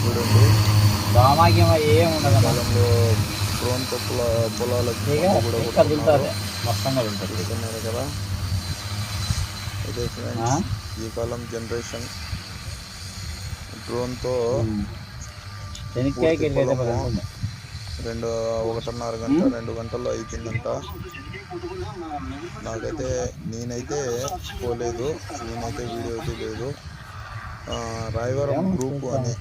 చూడండి దామాగ్యం ఏం ఉండదు. కాలంలో డ్రోన్ పొలాలకి కూడా కదులుతుంది, మొత్తం కదులుతుంది. చూస్తున్నారు కదా. ఇదే ఫ్రెండ్స్ ఈ కాలం జనరేషన్ డ్రోన్తో శనక్కాయకి 1.5 గంట 2 గంటల్లో అయిపోయిందంట. నేనైతే పోలేదు, నేనైతే వీడియో తీయలేదు. రాయవరం గ్రూప్ అని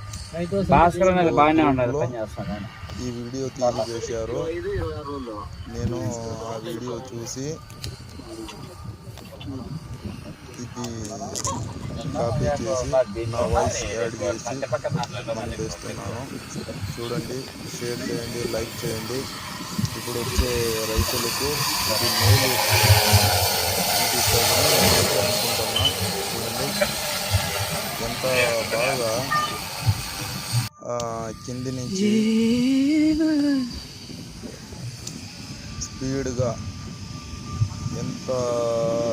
ఈ వీడియో చేశారు. నేను ఆ వీడియో చూసి ఇది కాపీ చేసి నా వాయిస్ యాడ్ చేసి మనం చేస్తున్నాను. చూడండి, షేర్ చేయండి, లైక్ చేయండి. ఇప్పుడు వచ్చే రైతులకు ఇది మేలు అనిపిస్తుందని నేనైతే అనుకుంటున్నా. చూడండి ఎంత బాగా కింది నుంచి స్పీడ్గా ఎంత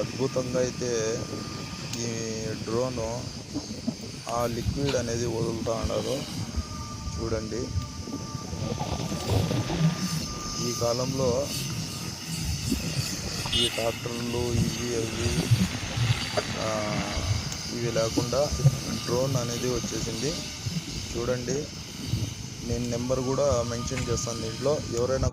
అద్భుతంగా అయితే ఈ డ్రోను ఆ లిక్విడ్ అనేది వదులుతూ ఉన్నారు. చూడండి ఈ కాలంలో ఈ ట్రాక్టర్లు ఇవి లేకుండా డ్రోన్ అనేది వచ్చేసింది. చూడండి, నేను నెంబర్ కూడా మెన్షన్ చేస్తాను దీంట్లో. ఎవరైనా